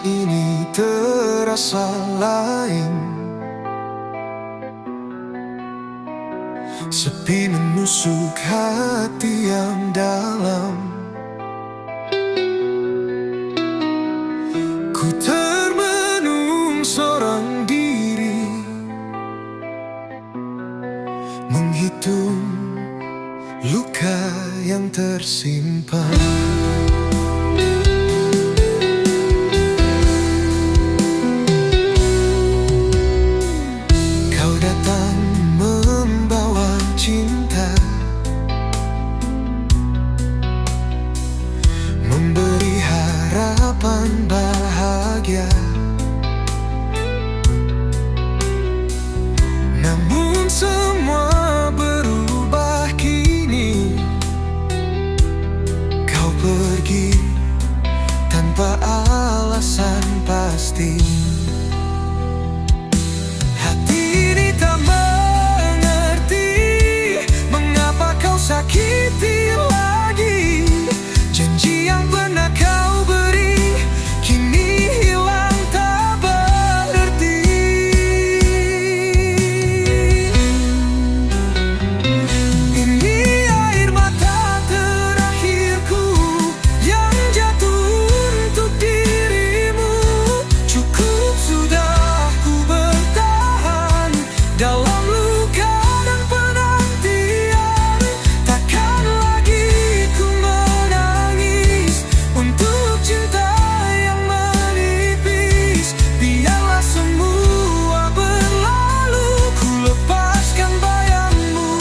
ini terasa lain. Sepi menusuk hati yang dalam. Ku termenung seorang diri, menghitung luka yang tersimpan. Kau datang membawa cinta, memberi harapan bahagia. Namun semua berubah kini. Kau pergi tanpa alasan pasti. Hati ini tak mengerti mengapa kau sakiti lagi. Janji yang pernah kau beri kini hilang tak berarti. Ini air mata terakhirku yang jatuh untuk dirimu. Cukup sudah ku bertahan dalam luka dan penantian. Takkan lagi ku menangis untuk cinta yang menipis. Biarlah semua berlalu, ku lepaskan bayangmu.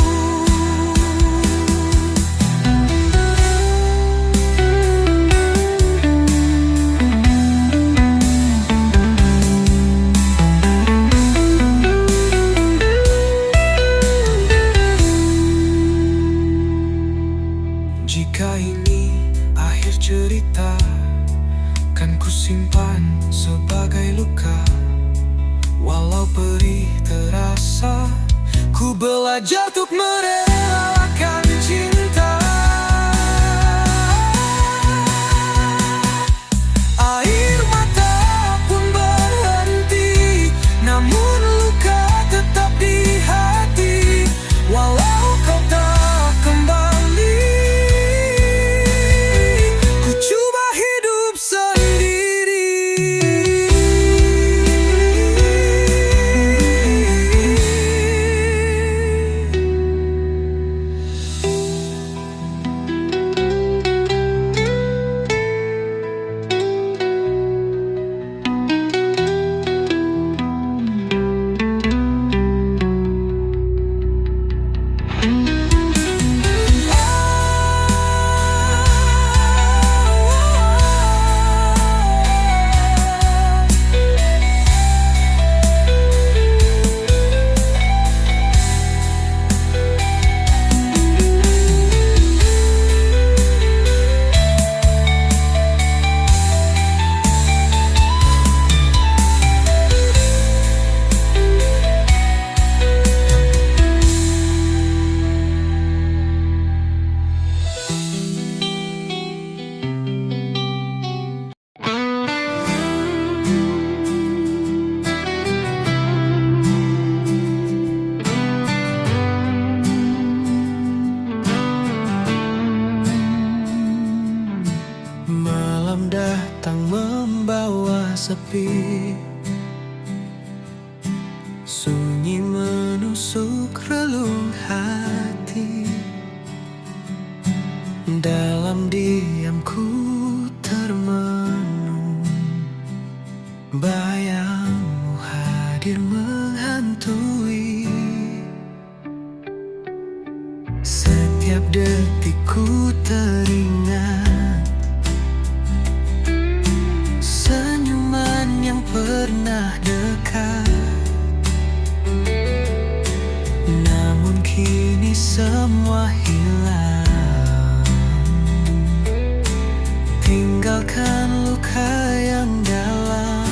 Jika ini akhir cerita, kan ku simpan sebagai luka. Walau perih terasa, ku belajar untuk merelakan cinta. Air mata pun berhenti, namun luka tetap di hati. Walau kau tak kembali, ku coba hidup sendiri. Malam datang membawa sepi, sunyi menusuk relung hati. Dalam diamku termenung, bayangmu hadir menghantui. Setiap detikku teringat senyuman yang pernah dekat. Namun kini semua hilang, tinggalkan luka yang dalam.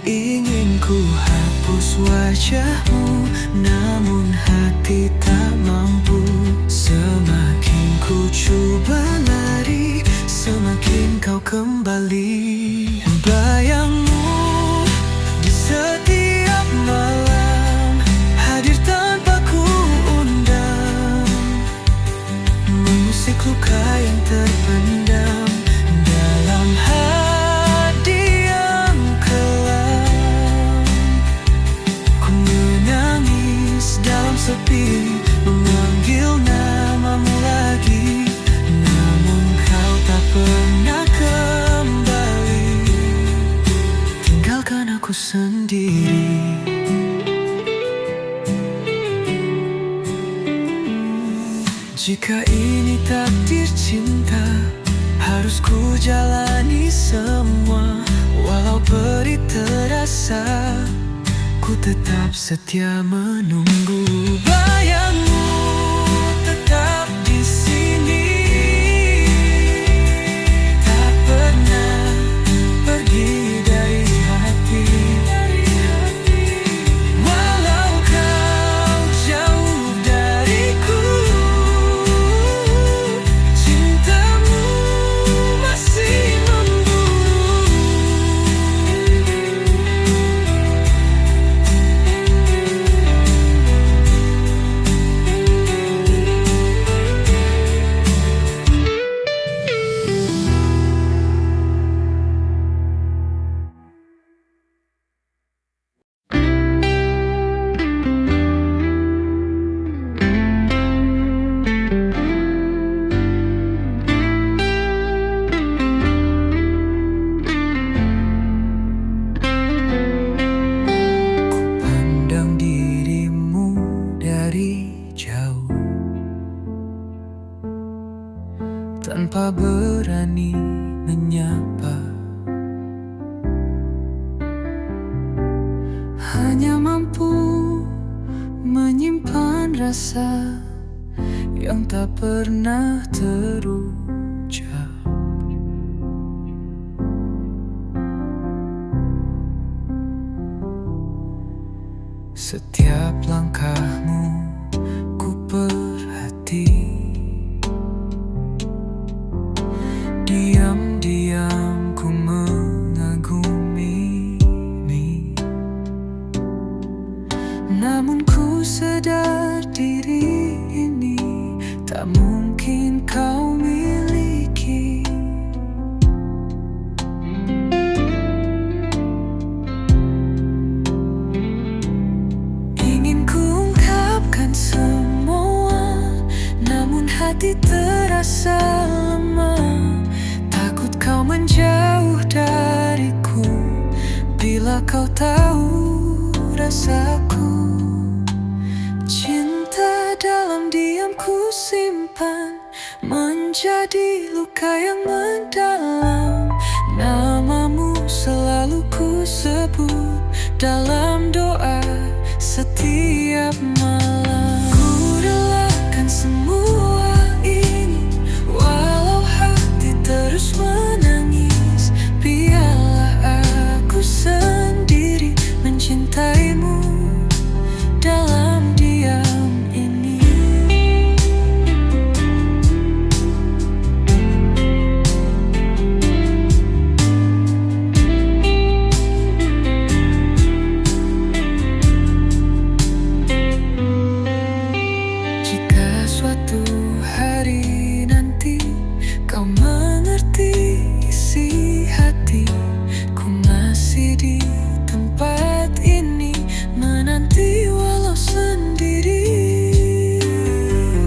Ingin ku hapus wajahmu, namun hati tak mampu. Semakin ku coba lari, semakin kau kembali. Bayangmu di setiap malam, hadir tanpa ku undang, mengusik luka yang terpendam dalam hati yang kelam. Ku menangis dalam sepi, memanggil namamu lagi, namun kau tak pernah kembali, tinggalkan aku sendiri. Jika ini takdir cinta, harus ku jalani semua. Walau perih terasa, ku tetap setia menunggu. Bayangmu tetap di sini, tak pernah pergi dari hati. Walau kau jauh dariku, cintamu masih memburu. Pandang dirimu dari jauh, tanpa berani menyapa, hanya mampu menyimpan rasa yang tak pernah terucap. Setiap langkahmu ku perhati, diam-diam ku mengagumi. Namun ku sadar diri ini tak mungkin kau miliki. Ingin ku ungkapkan semua, namun hati terasa lemah. Takut kau menjauh dariku bila kau tahu rasaku. Cinta dalam diam ku simpan, menjadi luka yang mendalam. Namamu selalu ku sebut dalam doa setiap malam. Ku relakan semua ini, walau hati terus menangis. Biarlah aku sendiri mencintaimu dalam diam ini. Jika suatu hari nanti kau mengerti isi hati, ku masih di tempat ini menanti walau sendiri.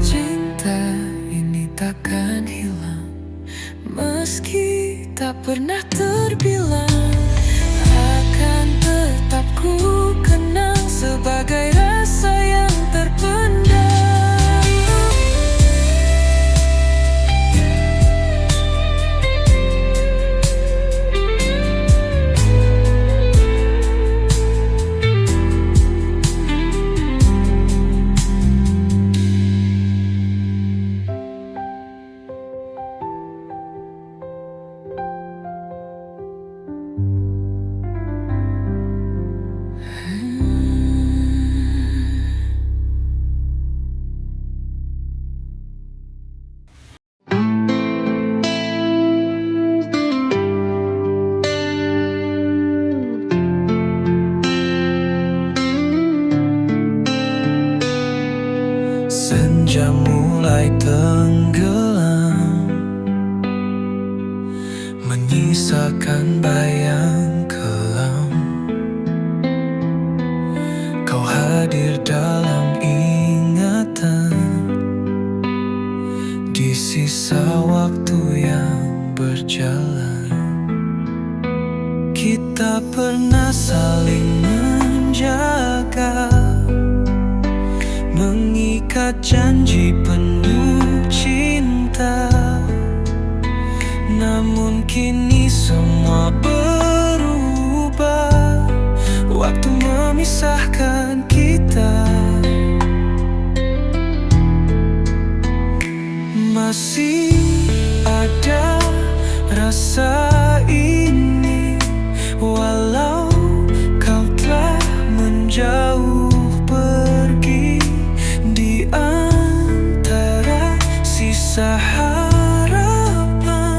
Cinta ini takkan hilang meski tak pernah terbilang. Akan tetap ku kenang sebagai rasa yang terpendam. menyisakan bayang kelam. Kau hadir dalam ingatan di sisa waktu yang berjalan. Kita pernah saling menjaga, mengikat janji penuh cinta. Namun kini semua berubah, waktu memisahkan kita. Masih ada rasa ini, walau kau telah menjauh pergi. Di antara sisa harapan,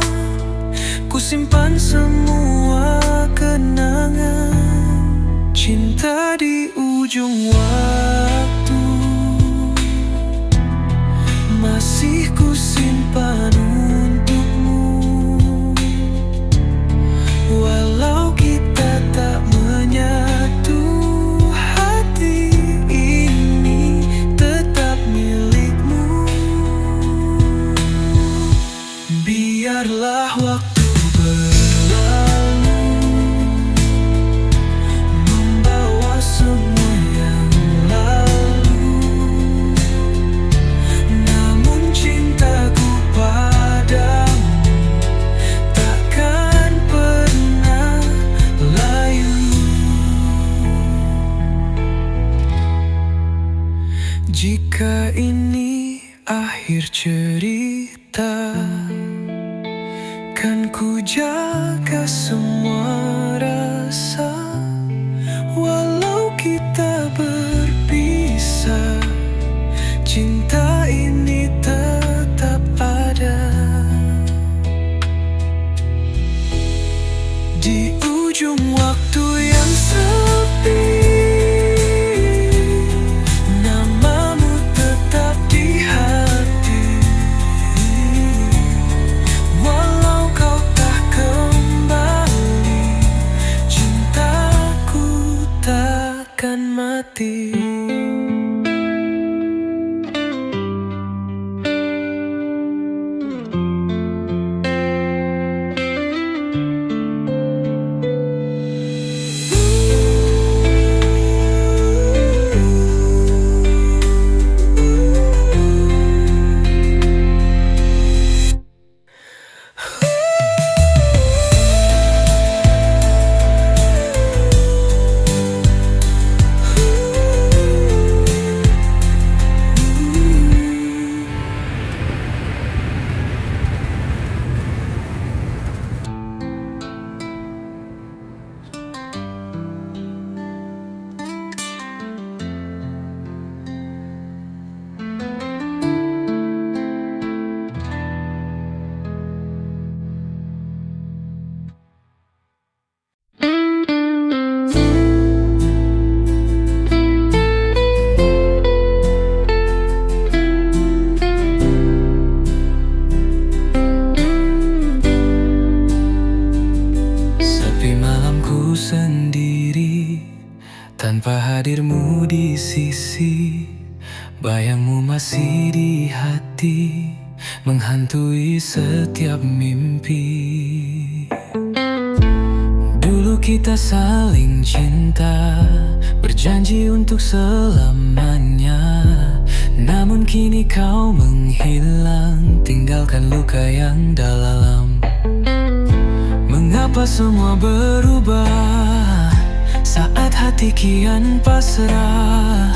ku simpan semua kenangan cinta di ujung waktu. Masih ku simpan untukmu, walau kita tak menyatu. Hati ini tetap milikmu. Biarlah waktu berlalu, membawa semua yang lalu. Namun cintaku padamu takkan pernah layu. Jika ini akhir cerita, kan ku jaga semua rasa. Walau kita berpisah, cinta ini tetap ada. Di ujung waktu yang sepi, namamu tetap di hati. Walau kau tak kembali, cintaku takkan mati. Sendiri tanpa hadirmu di sisi, bayangmu masih di hati, menghantui setiap mimpi. Dulu kita saling cinta, berjanji untuk selamanya. Namun kini kau menghilang, tinggalkan luka yang dalam. Mengapa semua berubah saat hati kian pasrah?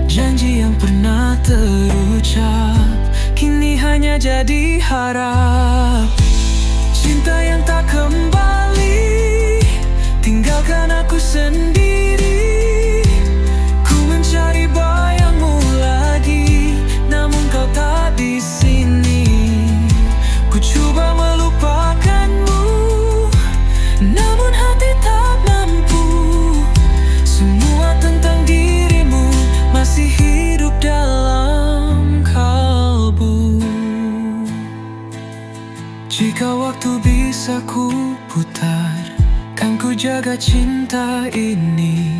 Janji yang pernah terucap kini hanya jadi harap. Cinta yang tak kembali, tinggalkan aku sendiri. Ku mencari bayangmu lagi, namun kau tak di sini. Ku coba melupakanmu, namun hati tak mampu. Semua tentang dirimu masih hidup dalam kalbu. Jika waktu bisa bisa ku putar, kan ku jaga cinta ini.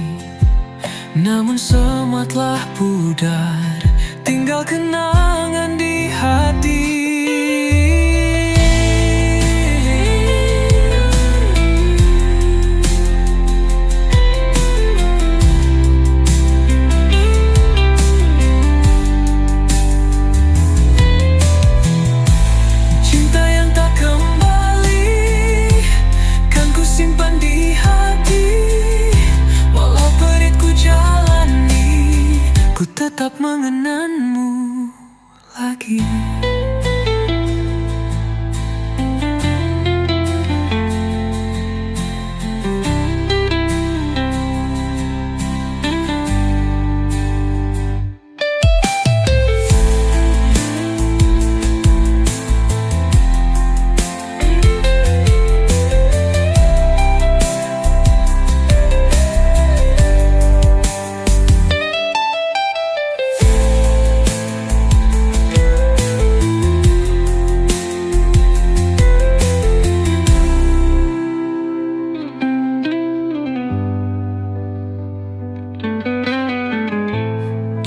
Namun semua telah pudar, tinggal kenangan di hati. Tetap mengenangmu lagi.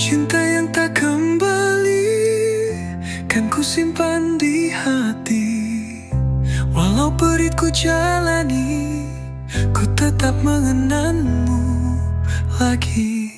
Cinta yang tak kembali, kan ku simpan di hati. Walau perih ku jalani, ku tetap mengenangmu lagi.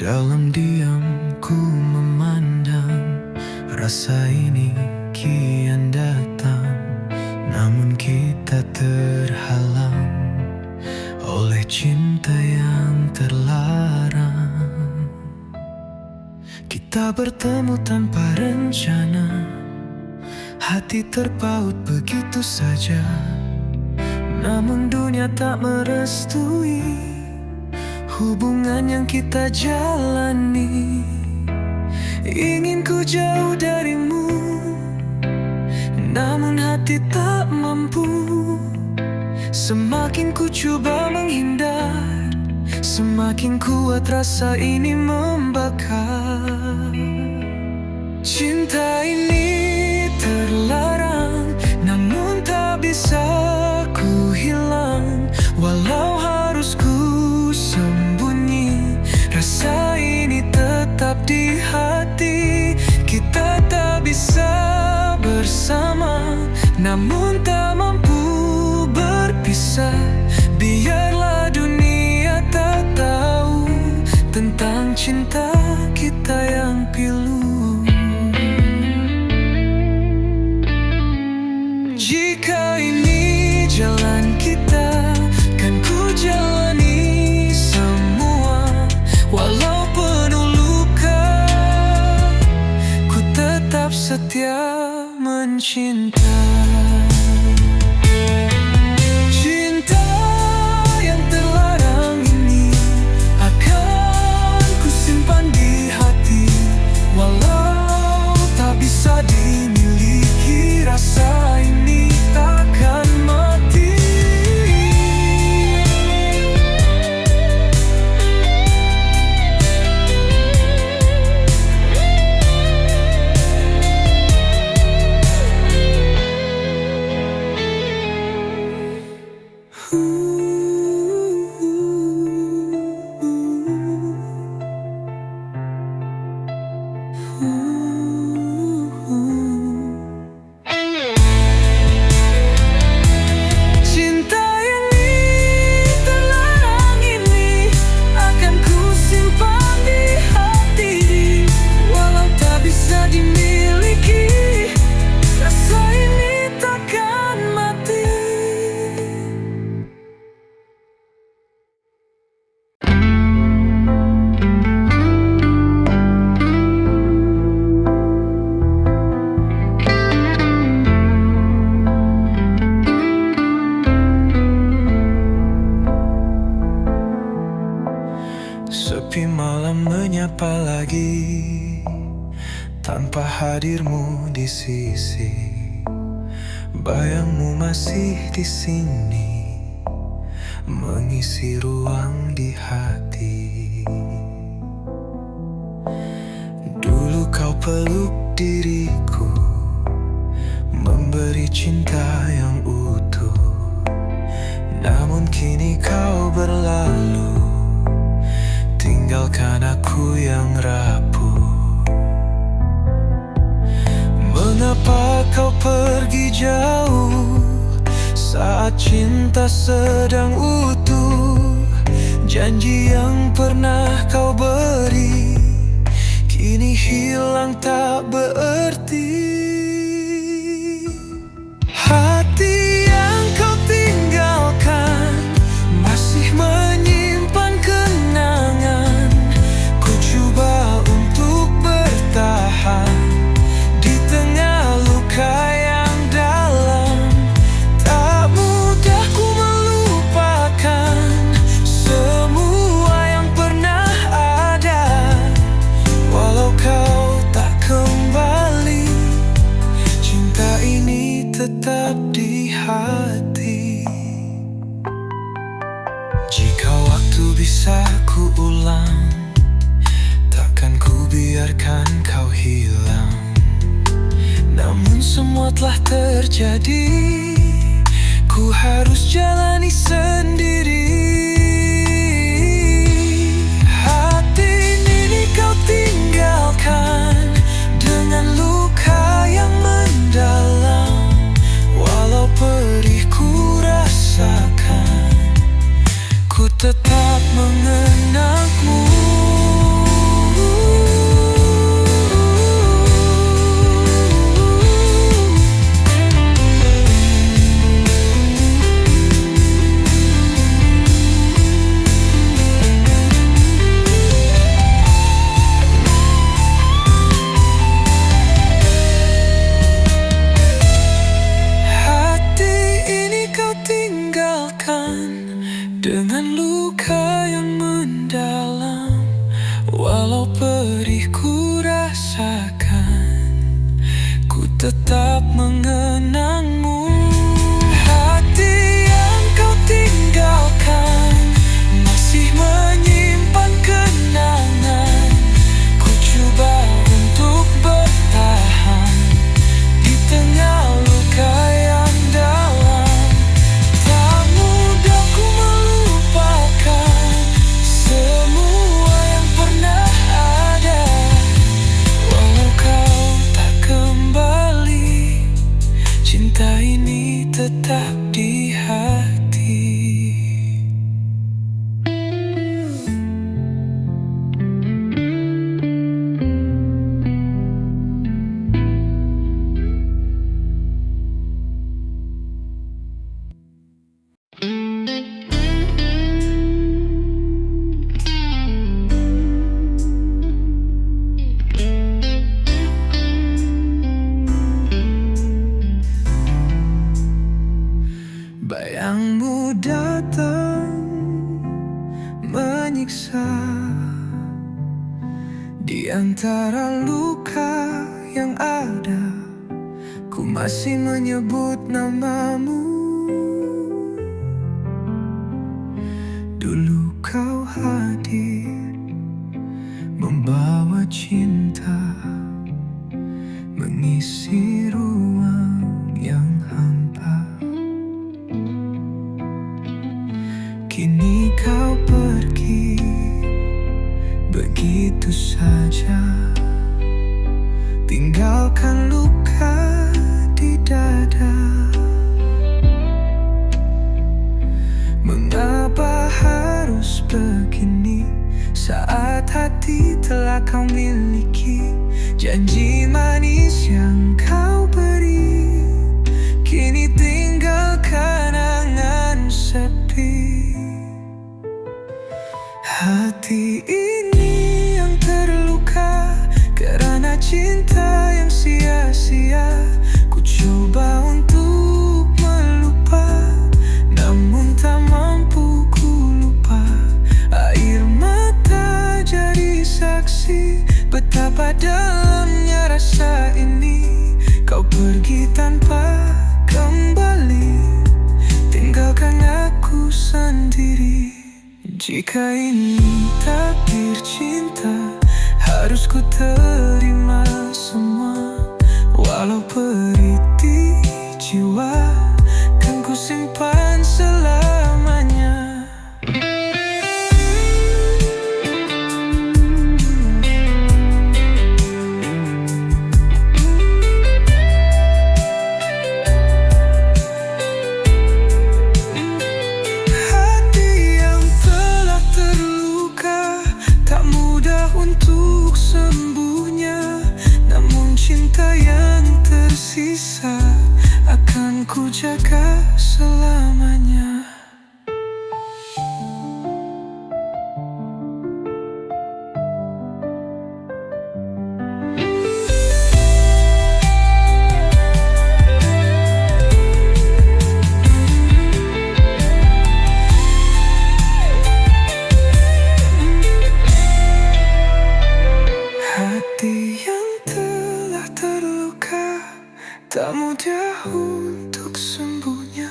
Dalam diam ku memandang, rasa ini kian datang. Namun kita terhalang oleh cinta yang terlarang. Kita bertemu tanpa rencana, hati terpaut begitu saja. Namun dunia tak merestui hubungan yang kita jalani. Ingin ku jauh darimu, namun hati tak mampu. Semakin ku coba menghindar, semakin kuat rasa ini membakar. Cinta ini terlarang, namun tak bisa ku hilang. Walau harus ku sembunyi, rasa ini tetap di hati. Kita tak bisa bersama, namun tak mampu berpisah. Biarlah dunia tak tahu tentang cinta kita yang pilu. Jika ini jalan kita, kan ku jalani semua. Walau penuh luka, ku tetap setia mencinta. Cinta yang terlarang ini akan ku simpan di hati. Walau tak bisa dimiliki, rasa ini takkan mati. Sepi malam menyapa lagi, tanpa hadirmu di sisi. Bayangmu masih di sini, mengisi ruang di hati. Dulu kau peluk diriku, memberi cinta yang utuh. Namun kini kau berlalu, tinggalkan aku yang rapuh. Mengapa kau pergi jauh saat cinta sedang utuh? Janji yang pernah kau beri kini hilang tak berarti. Hati yang kau tinggalkan masih menyimpan kenangan. Ku coba untuk bertahan di tengah luka yang dalam. Tak mudah ku melupakan semua yang pernah ada. Walau kau tak kembali, cinta ini tetap di hati. Jika waktu bisa ku ulang, takkan ku biarkan kau hilang. Namun semua telah terjadi, ku harus jalani sendiri. Hati ini kau tinggalkan dengan luka yang mendalam. Walau perih ku rasakan, ku tetap mengenangmu. Dengan luka yang mendalam, walau perih ku rasakan, ku tetap mengenangmu. Hati yang kau tinggalkan masih menyimpan kenangan. Ku coba untuk bertahan di tengah luka yang dalam. Cinta ini tetap di hati. Bayangmu datang menyiksa di antara luka yang ada. Ku masih menyebut namamu. Dulu kau hadir membawa cinta, mengisi ruang yang hampa. Kini kau pergi begitu saja, tinggalkan luka di dada. Mengapa harus begini saat hati telah kau miliki? Janji manis yang kau beri kini tinggal kenangan sepi. Hati ini yang terluka karena cinta yang sia-sia. Ku coba untuk melupa, namun tak mampu ku lupa. Air mata jadi saksi betapa dalamnya rasa Jika ini takdir cinta, harus ku terima semua. Walau perih di jiwa, kan ku simpan selamanya. Untuk sembuhnya, namun cinta yang tersisa akan ku jaga selamanya. Tak mudah untuk sembuhnya,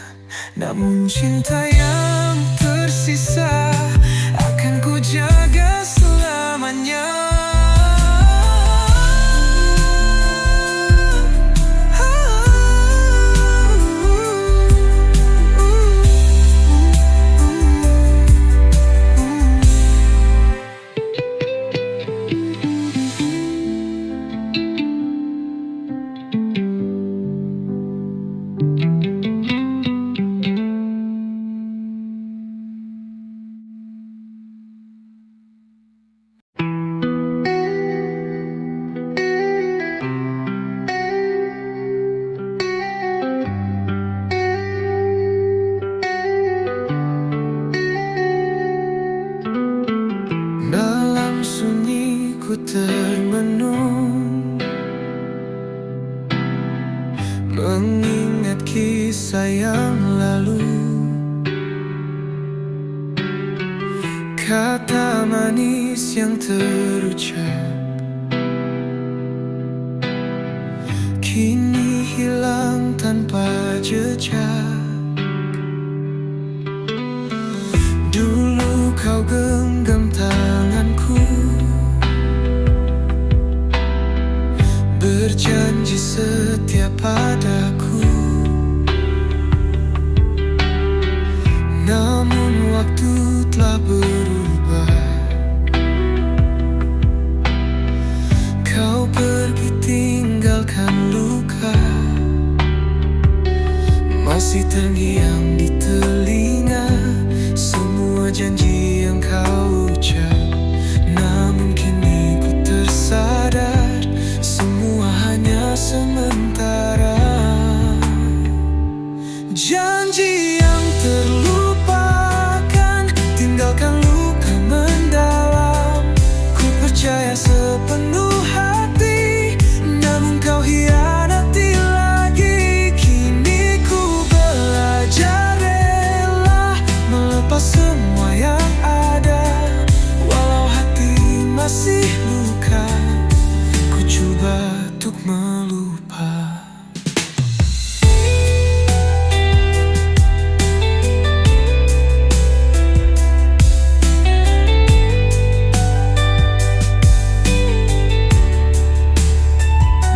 namun cinta yang tersisa akan ku jaga selamanya. Dalam sunyi ku termenung, mengingat kisah yang lalu. Kata manis yang terucap kini hilang tanpa jejak. Dulu kau genggam tanganku, berjanji setia padaku. Namun waktu telah berubah, kau pergi tinggalkan luka, masih terngiang di telinga semua janji yang kau ucap. Namun kini ku tersadar, semua hanya sementara. Janji yang terlupakan, tinggalkan luka mendalam. Ku percaya sepenuh hati, namun kau hianati lagi. Kini ku belajar rela melepas semua yang ada. Walau hati masih luka, ku coba untuk melupa.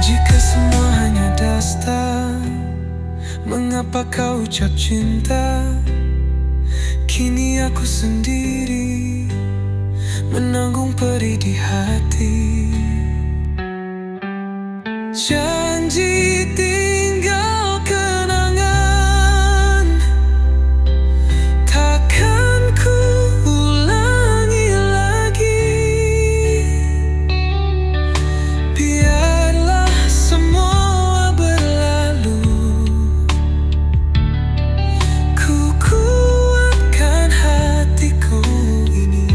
Jika semua hanya dusta, mengapa kau ucap cinta? Kini aku sendiri menanggung perih di hati. Janji tinggal kenangan, takkan ku ulangi lagi. Biarlah semua berlalu, ku kuatkan hatiku ini.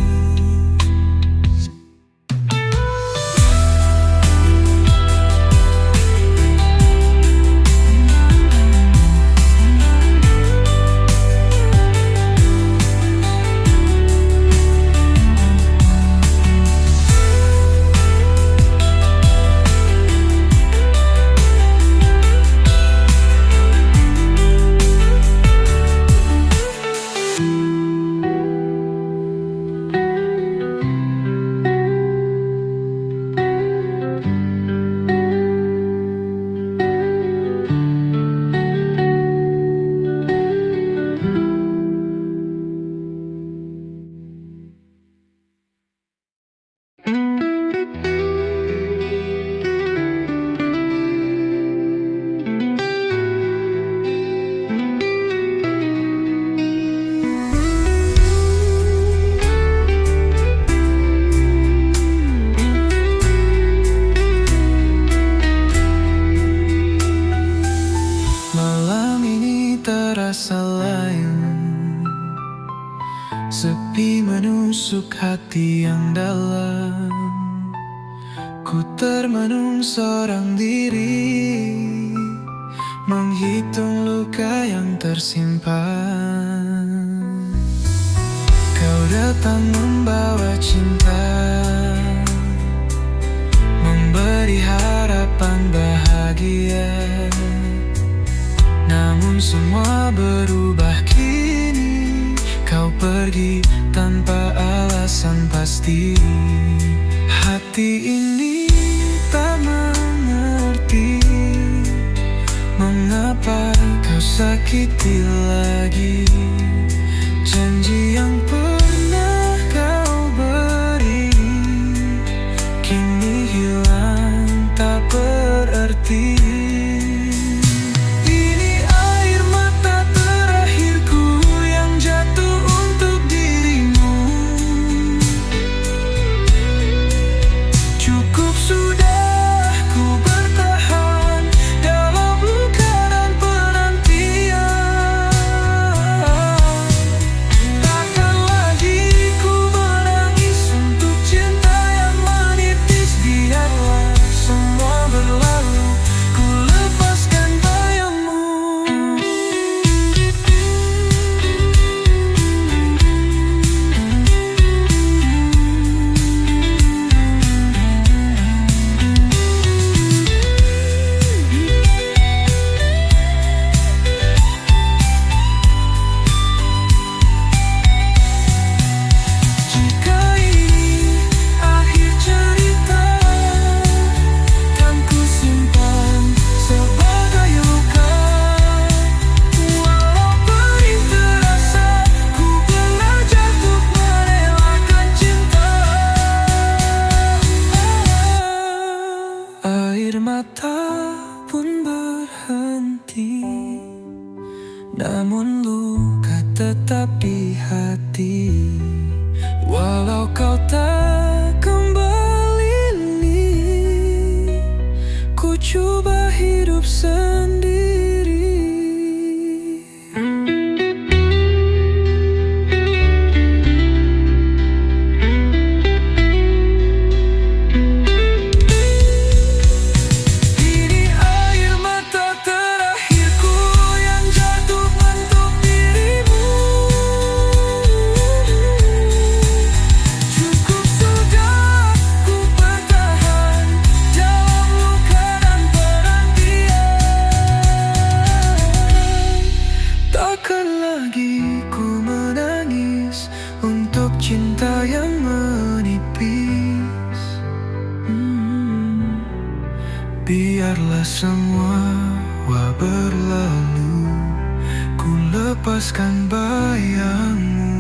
terasa lain. Sepi menusuk hati yang dalam. Ku termenung seorang diri, menghitung luka yang tersimpan. Kau datang membawa cinta, memberi harapan bahagia. Namun semua berubah kini. Kau pergi tanpa alasan pasti. Hati ini tak mengerti mengapa kau sakiti lagi. Janji yang pernah kau beri kini hilang tak berarti. Mata pun berhenti, namun luka tetap di hati. Walau kau tak kembali, ku coba hidup sendiri. Cinta yang menipis, biarlah semua berlalu. Ku lepaskan bayangmu.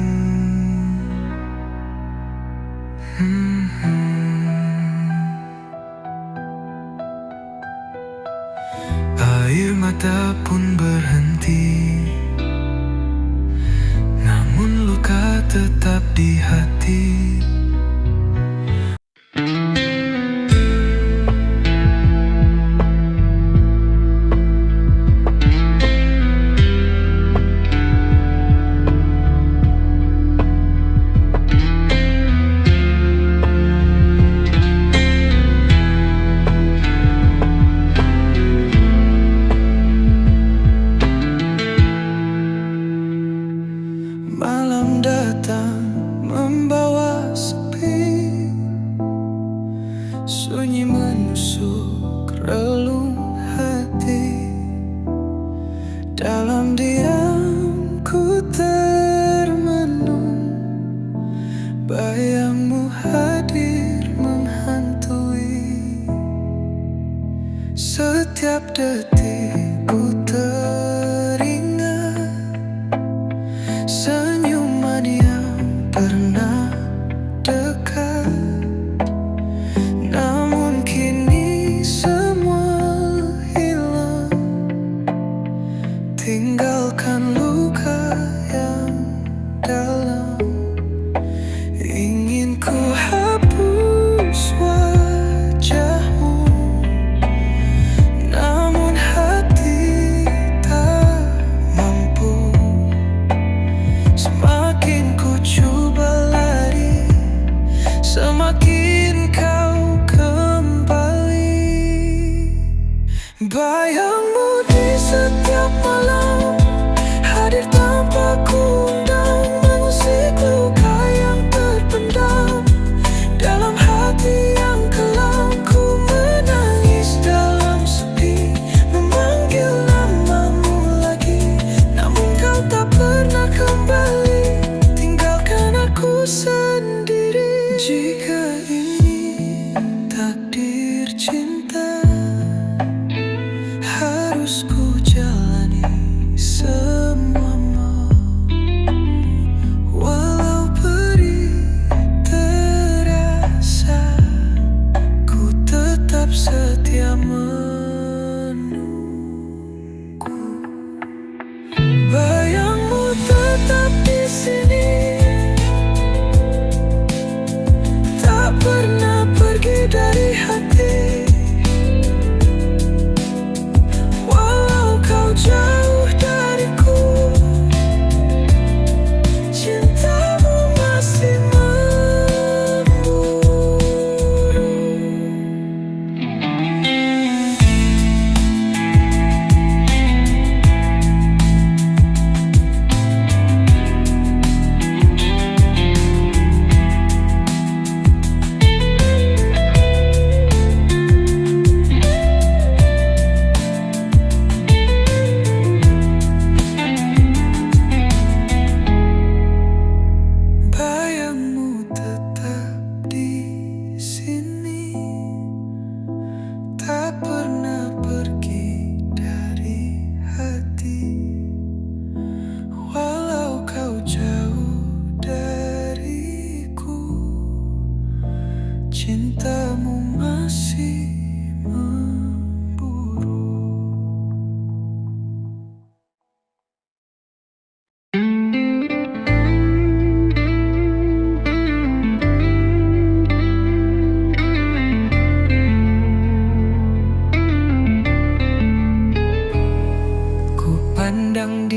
Air mata pun berhenti, namun luka tetap di hati. Malam datang membawa sepi, sunyi menusuk relung hati. Dalam diam ku termenung, bayangmu hadir menghantui. Setiap detik ku teringat senyuman yang pernah dekat. Namun kini semua hilang, tinggalkan luka yang dalam. Ingin ku hapus wajahmu, namun hati tak mampu.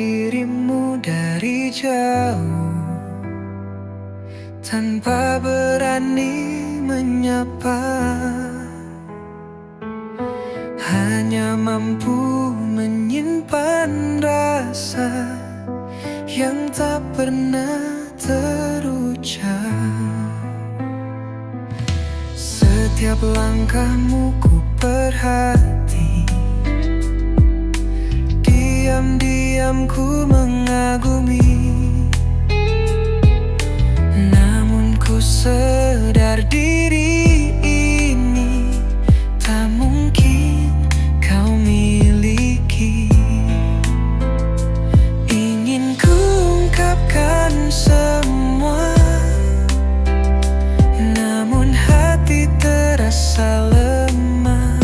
dirimu dari jauh, tanpa berani menyapa, hanya mampu menyimpan rasa yang tak pernah terucap. Setiap langkahmu ku perhati, diam-diam ku mengagumi. Namun ku sadar diri ini tak mungkin kau miliki. Ingin ku ungkapkan semua, namun hati terasa lemah.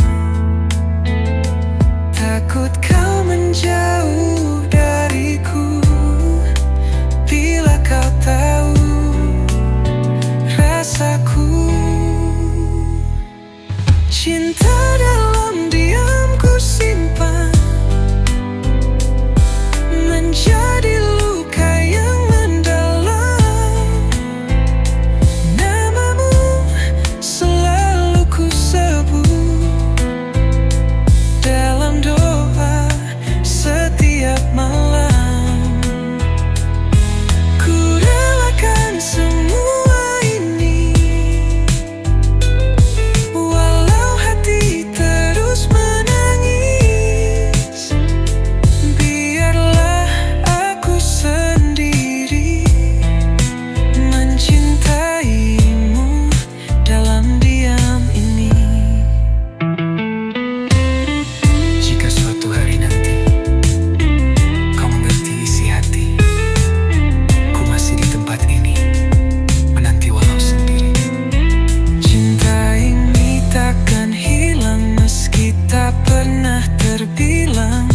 Takut kau menjauh dariku bila kau tahu rasaku. Cinta dalam diam ku simpan, menjadi luka yang mendalam. Namamu selalu ku sebut dalam doa setiap malam. Ku relakan semua ini, walau hati terus menangis. Biarlah aku sendiri mencintaimu dalam diam ini. Jika suatu hari nanti kau mengerti isi hati, ku masih di tempat ini menanti walau sendiri. Cinta ini takkan hilang meski tak pernah terbilang.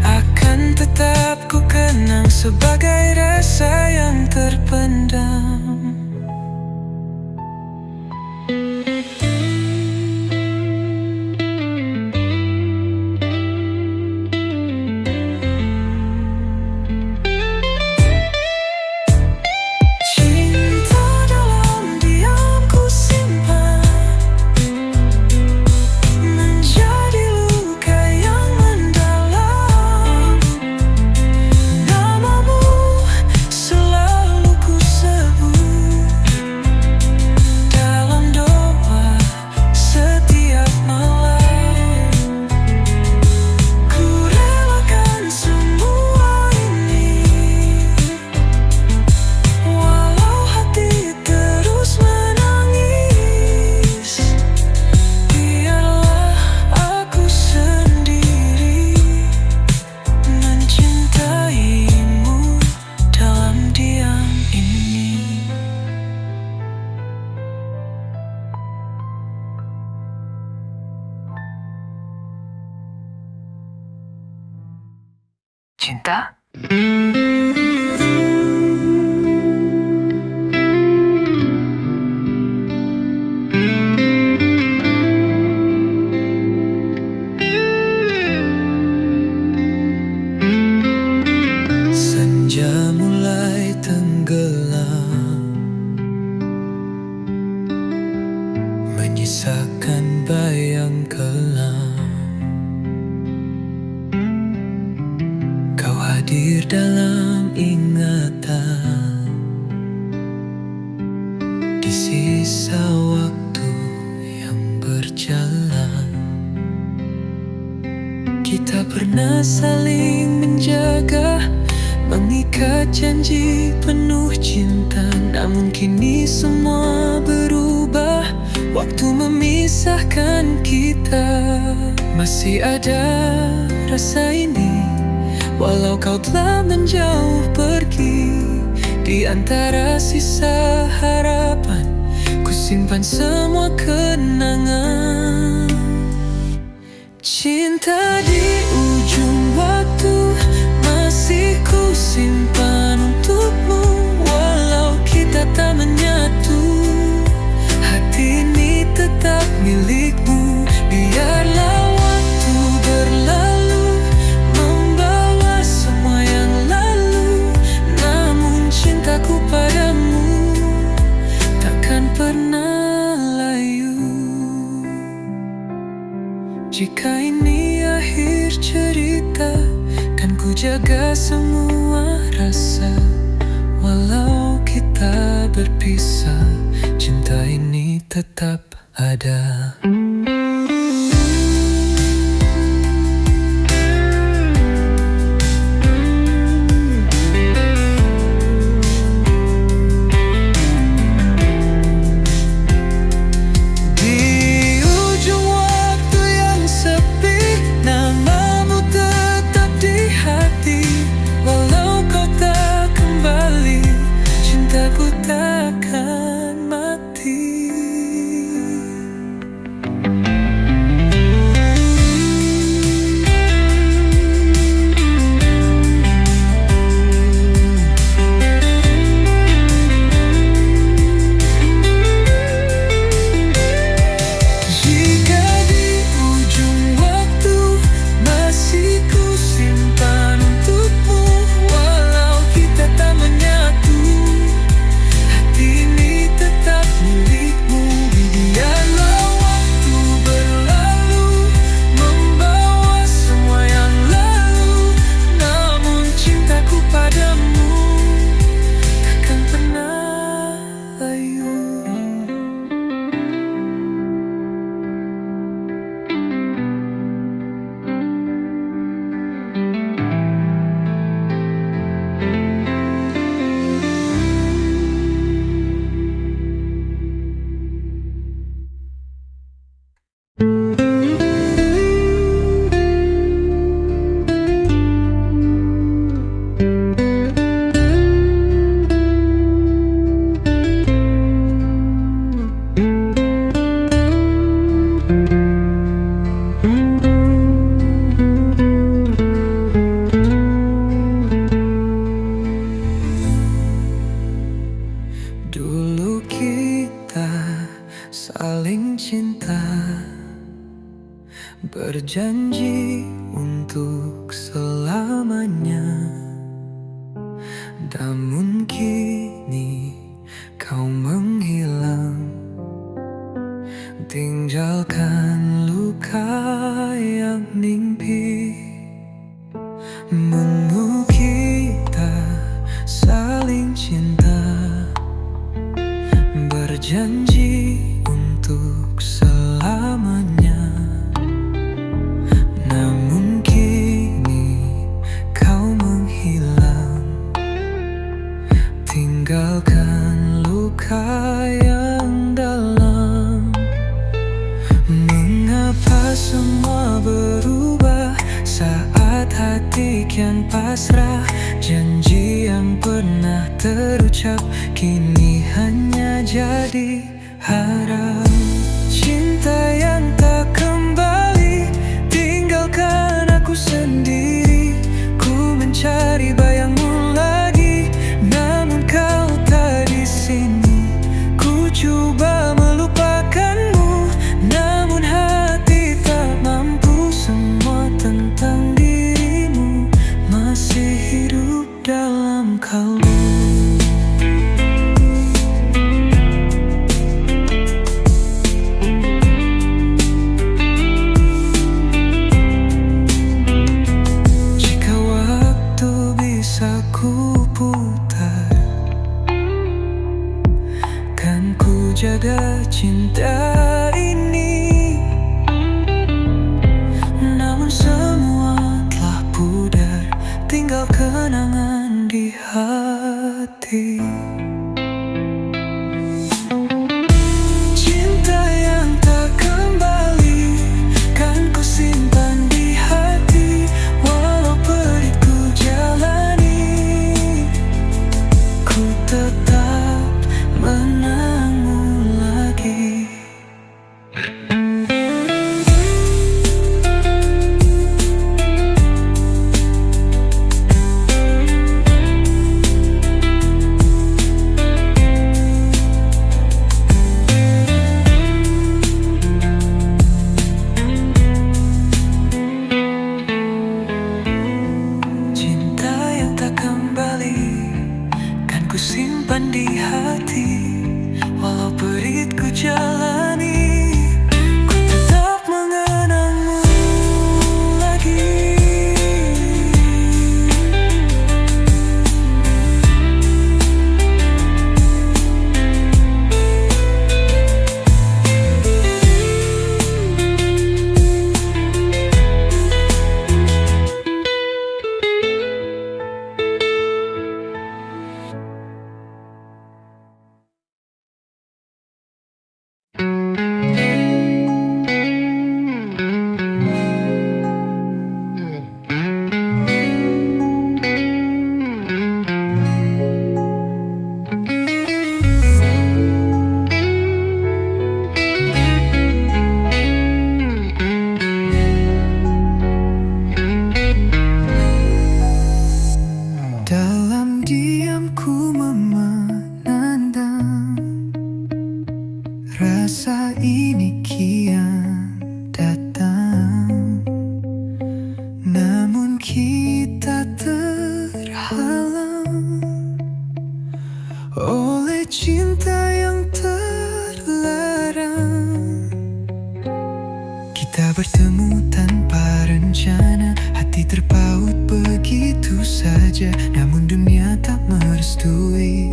Akan tetap ku kenang sebagai rasa yang terpendam. Cinta dalam diam ku simpan, menjadi luka yang mendalam. Namamu selalu ku sebut dalam doa setiap malam. Ku relakan semua ini, walau hati terus menangis. Biarlah aku sendiri mencintaimu dalam diam ini. Cinta? Senja mulai tenggelam, menyisakan bayang kelam. Kau hadir dalam ingatan, di sisa waktu yang berjalan. Kita pernah saling menjaga, mengikat janji penuh cinta. Namun kini semua berubah, waktu memisahkan kita. Masih ada rasa ini, walau kau telah menjauh pergi. Di antara sisa harapan, ku simpan semua kenangan. Cinta di ujung waktu masih ku simpan untukmu, walau kita tak menyatu. Hati ini tetap milikmu. Biarlah waktu berlalu, membawa semua yang jaga semua rasa, walau kita berpisah, cinta ini tetap ada. Dulu kita saling cinta, berjanji untuk selamanya. Namun kini kau menghilang, tinggalkan luka yang mimpi. Menunggu kita saling cinta, berjanji untuk selamanya. Namun kini kau menghilang, tinggalkan luka yang dalam. Mengapa semua berubah saat hati kian pasrah? Janji yang pernah terucap kini hanya jadi harap. Cinta yang tak kembali, tinggalkan aku sendiri. Ku mencari bayangmu lagi, namun kau tak di sini. Ku coba melupakanmu, namun hati tak mampu. Semua tentang dirimu masih hidup dalam kalbu. Jika waktu bisa ku putar, kan ku jaga cinta ini. Namun semua telah pudar, tinggal kenangan di hati. Cinta yang tak kembali, kan ku simpan di hati. Walau perih ku jalani, ku tetap menangmu lagi. Ku simpan di hati, walau berit ku jalani, ku tetap mengenangmu lagi. Dalam diamku memandang, rasa ini kian datang. Namun kita terhalang oleh cinta yang terlarang. Kita bertemu tanpa rencana, hati terpaut begitu saja. Namun dunia tak merestui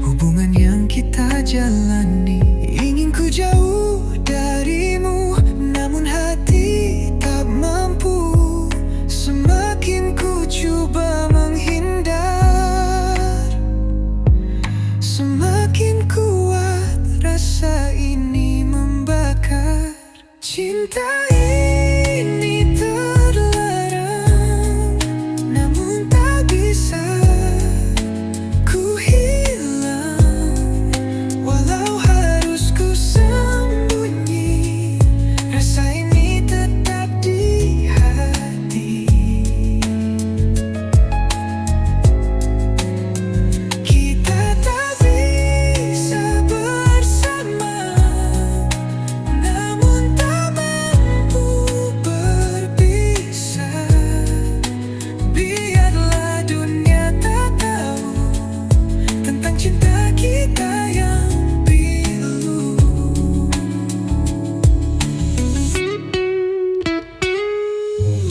hubungan yang kita jalani. Ingin ku jauh darimu, namun hati tak mampu. Semakin ku coba menghindar, semakin kuat rasa ini membakar. Cinta ini terlarang, namun tak bisa ku hilang. Walau harus ku sembunyi, rasa ini tetap di hati. Kita tak bisa bersama, namun tak mampu berpisah. Biarlah dunia tak tahu tentang cinta kita yang pilu.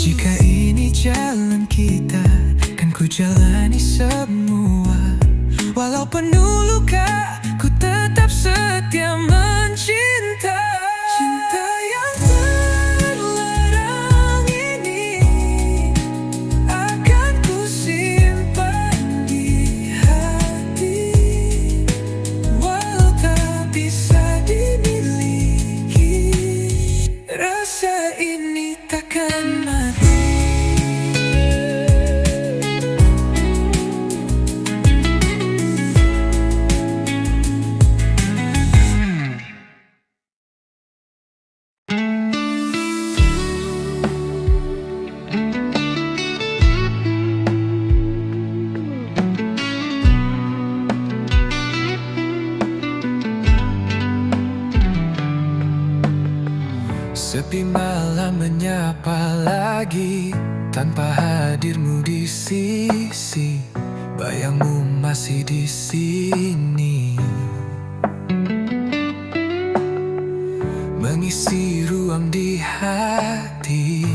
Jika ini jalan kita, kan ku jalani semua. Walau penuh luka, ku tetap setia mencinta. Cinta yang terlarang ini akan ku simpan di hati. Walau tak bisa dimiliki, rasa ini takkan mati. Sepi malam menyapa lagi, tanpa hadirmu di sisi. Bayangmu masih di sini, mengisi ruang di hati.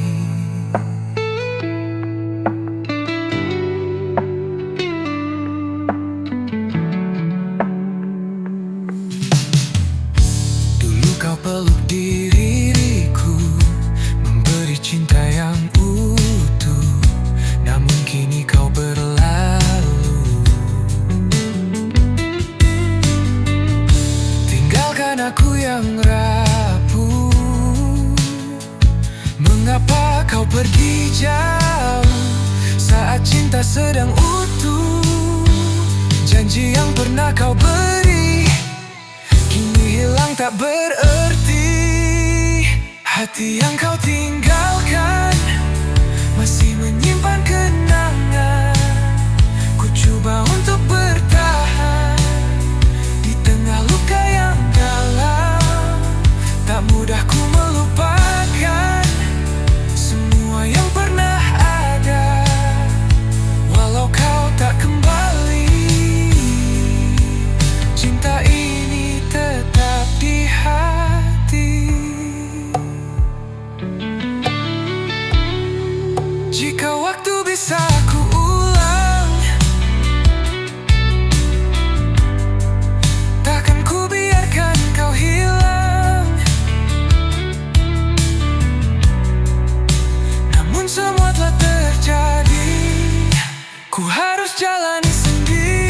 Dulu kau peluk diriku, memberi cinta yang utuh. Namun kini kau berlalu, tinggalkan aku yang rapuh. Mengapa kau pergi jauh saat cinta sedang utuh? Janji yang pernah kau beri kini hilang tak berarti. Hati yang kau tinggalkan masih menyimpan kenangan. Ku coba untuk bertahan di tengah luka yang dalam. Tak mudah ku melupakan semua yang pernah ada. Walau kau tak kembali, cinta ini tetap di hati. Jika waktu bisa ku ulang, takkan ku biarkan kau hilang. Namun semua telah terjadi, ku harus jalani sendiri.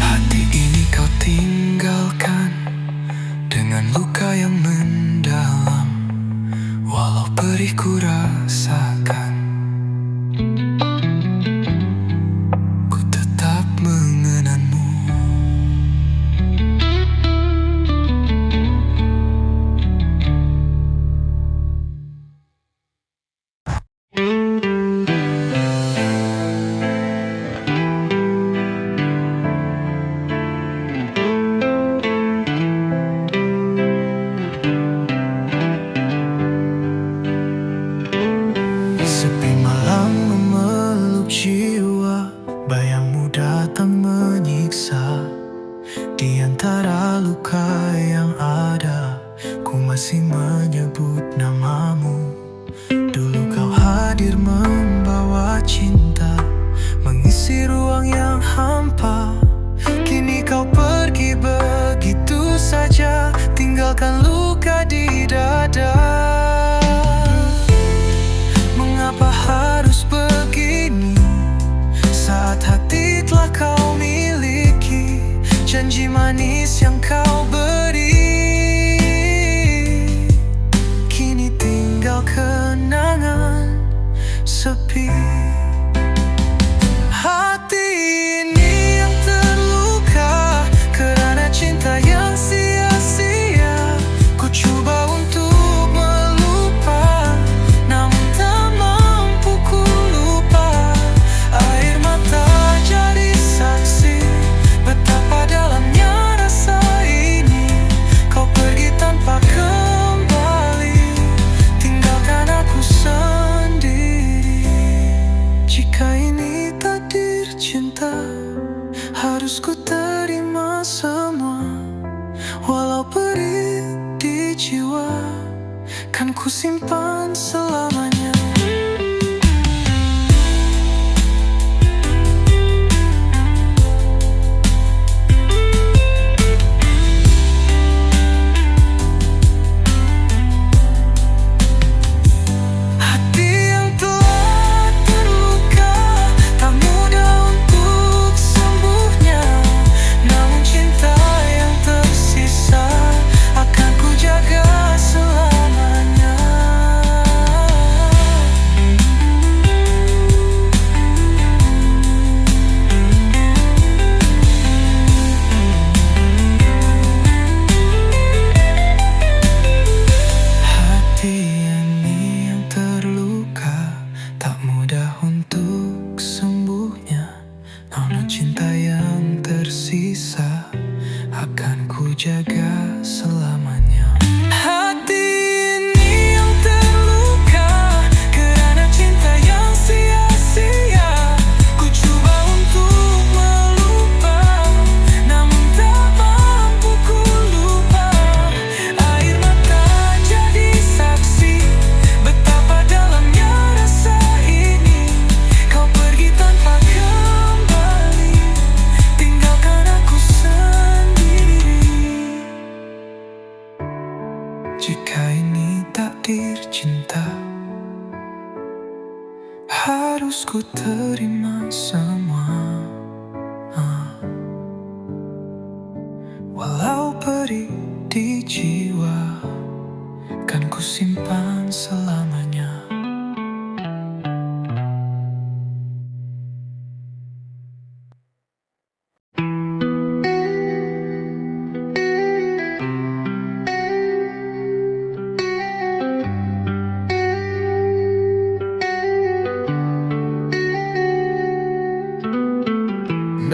Hati ini kau tinggalkan dengan luka yang mendalam. Walau perih ku rasakan, ku ruang yang hampa. Kini kau pergi begitu saja, tinggalkan luka di dada. Mengapa harus begini saat hati telah kau miliki? Janji manis yang kau beri kini tinggal kenangan sepi. Hati ini yang terluka kerana cinta yang sia-sia. Ku coba untuk melupa, namun tak mampu ku lupa. Air mata jadi saksi betapa dalamnya rasa ini. Kau pergi tanpa kembali, tinggalkan aku sendiri. Jika ini takdir cinta, harus ku terima semua. Walau perih di jiwa, kan ku simpan selamanya. Hati yang telah terluka tak mudah untuk sembuhnya, namun cinta yang tersisa akan ku jaga selamanya. Hati ini yang terluka tak mudah untuk sembuhnya, namun cinta yang tersisa akan ku jaga selamanya. Hati ini yang terluka kerana cinta yang sia-sia. Ku coba untuk melupa, namun tak mampu ku lupa. Air mata jadi saksi betapa dalamnya rasa ini. Kau pergi tanpa kembali, tinggalkan aku sendiri. Jika ini takdir cinta, harus ku terima semua. Walau perih di jiwa, kan ku simpan selamanya.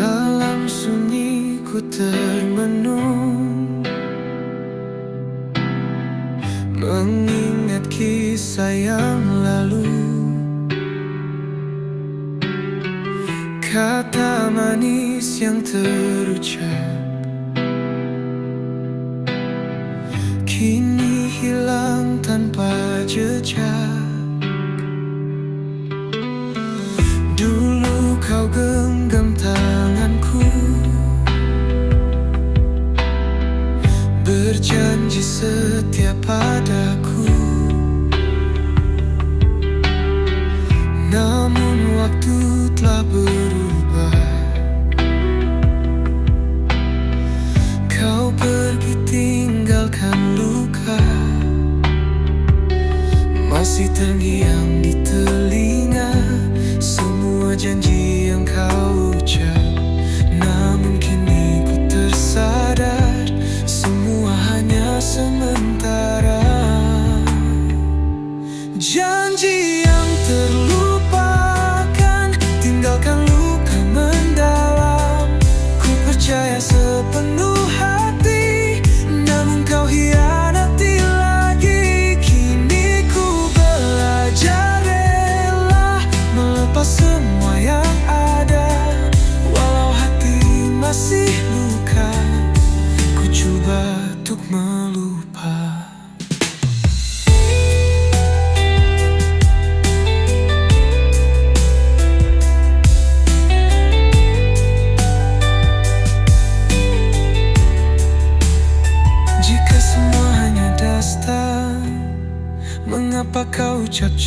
Dalam sunyi ku termenung, mengingat kisah yang lalu. Kata manis yang terucap kini hilang tanpa jejak. Dulu kau genggam tanganku, berjanji setia padaku. Namun waktu telah berubah, kau pergi tinggalkan luka. Masih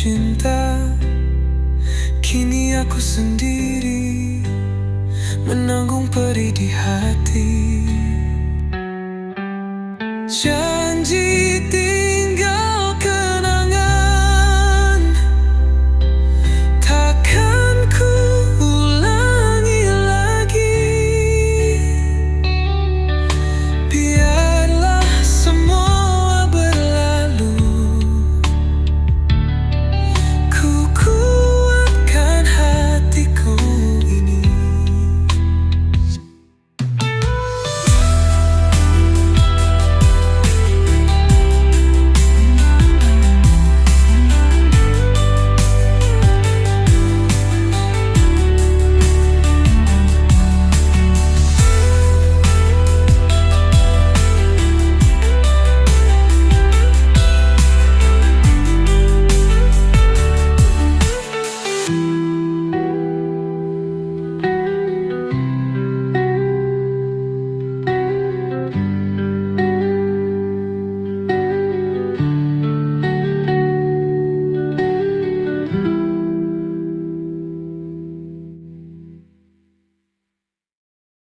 cinta. Kini aku sendiri menanggung perih di hati. Janji